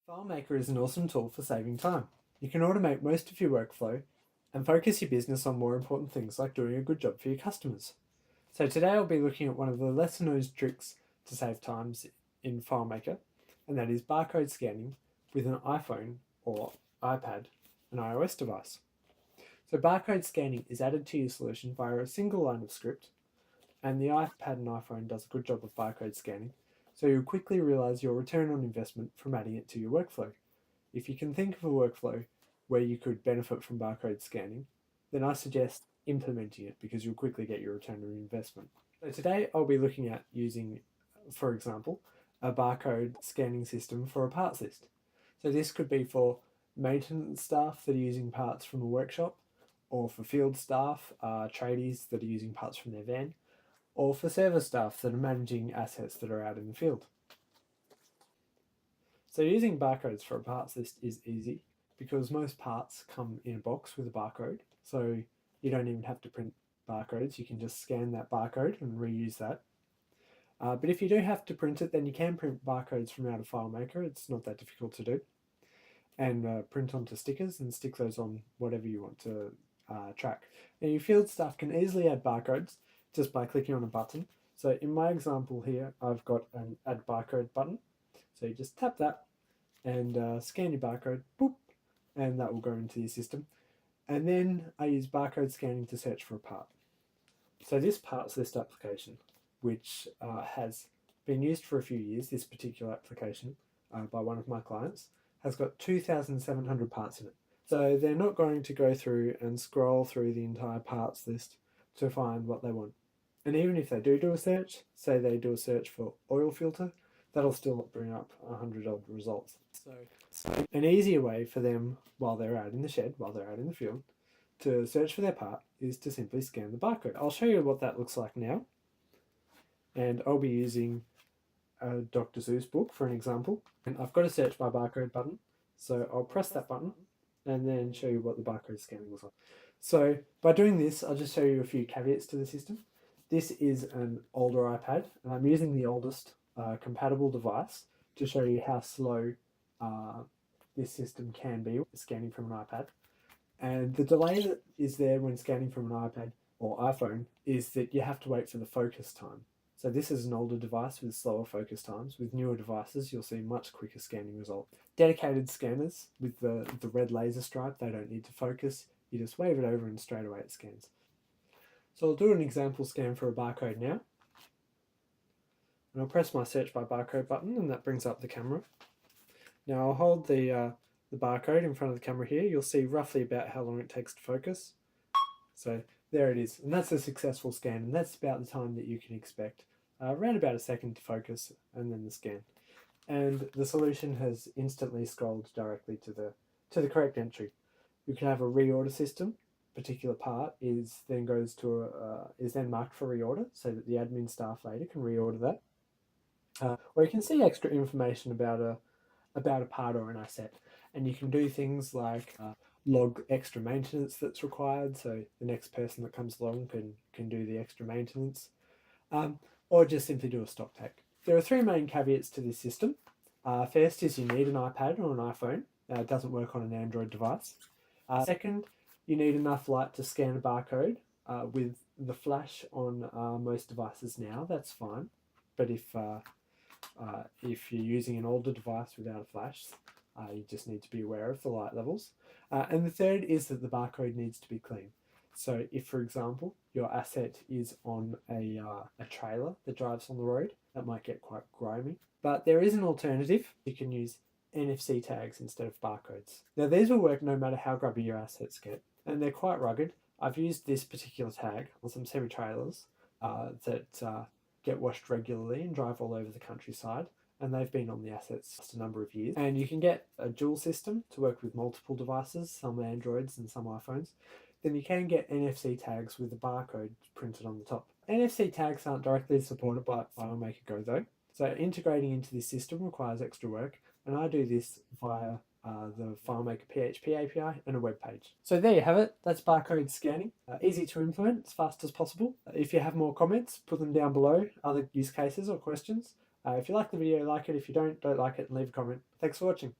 FileMaker is an awesome tool for saving time. You can automate most of your workflow and focus your business on more important things like doing a good job for your customers. So today I'll be looking at one of the lesser known tricks to save times in FileMaker, and that is barcode scanning with an iPhone or iPad, an iOS device. So barcode scanning is added to your solution via a single line of script, and the iPad and iPhone does a good job of barcode scanning, so you'll quickly realize your return on investment from adding it to your workflow. If you can think of a workflow where you could benefit from barcode scanning, then I suggest implementing it because you'll quickly get your return on investment. So today I'll be looking at using, for example, a barcode scanning system for a parts list. So this could be for maintenance staff that are using parts from a workshop, or for field staff, tradies that are using parts from their van, or for service staff that are managing assets that are out in the field. So using barcodes for a parts list is easy because most parts come in a box with a barcode, so you don't even have to print barcodes. You can just scan that barcode and reuse that. But if you do have to print it, then you can print barcodes from out of FileMaker. It's not that difficult to do. And print onto stickers and stick those on whatever you want to track. Now your field staff can easily add barcodes just by clicking on a button. So in my example here, I've got an add barcode button. So you just tap that and scan your barcode, boop, and that will go into your system. And then I use barcode scanning to search for a part. So this parts list application, which has been used for a few years, this particular application by one of my clients, has got 2,700 parts in it. So they're not going to go through and scroll through the entire parts list to find what they want. And even if they do a search, say they do a search for oil filter, that'll still bring up 100 odd results. So an easier way for them while they're out in the shed, while they're out in the field, to search for their part is to simply scan the barcode. I'll show you what that looks like now. And I'll be using a Dr. Seuss book for an example. And I've got a search by barcode button. So I'll press that button and then show you what the barcode scanning looks like. So by doing this, I'll just show you a few caveats to the system. This is an older iPad, and I'm using the oldest compatible device to show you how slow this system can be scanning from an iPad. And the delay that is there when scanning from an iPad or iPhone is that you have to wait for the focus time. So this is an older device with slower focus times. With newer devices, you'll see much quicker scanning result. Dedicated scanners with the red laser stripe, they don't need to focus. You just wave it over and straight away it scans. So I'll do an example scan for a barcode now. And I'll press my search by barcode button and that brings up the camera. Now I'll hold the barcode in front of the camera here. You'll see roughly about how long it takes to focus. So there it is, and that's a successful scan, and that's about the time that you can expect. Around about a second to focus and then the scan. And the solution has instantly scrolled directly to the correct entry. You can have a reorder system. Particular part is then marked for reorder so that the admin staff later can reorder that. Or you can see extra information about a part or an asset, and you can do things like log extra maintenance that's required, so the next person that comes along can do the extra maintenance, or just simply do a stock take. There are three main caveats to this system. First is you need an iPad or an iPhone. It doesn't work on an Android device. Second, you need enough light to scan a barcode. With the flash on most devices now, that's fine. But if you're using an older device without a flash, you just need to be aware of the light levels. And the third is that the barcode needs to be clean. So if, for example, your asset is on a trailer that drives on the road, that might get quite grimy. But there is an alternative. You can use NFC tags instead of barcodes. Now these will work no matter how grubby your assets get, and they're quite rugged. I've used this particular tag on some semi-trailers that get washed regularly and drive all over the countryside, and they've been on the assets just a number of years. And you can get a dual system to work with multiple devices, some Androids and some iPhones. Then you can get NFC tags with the barcode printed on the top. NFC tags aren't directly supported by FileMaker Go though, so integrating into this system requires extra work, and I do this via the FileMaker PHP API and a web page. So there you have it. That's barcode scanning. Easy to implement, as fast as possible. If you have more comments, put them down below, other use cases or questions. If you like the video, like it. If you don't like it, and leave a comment. Thanks for watching.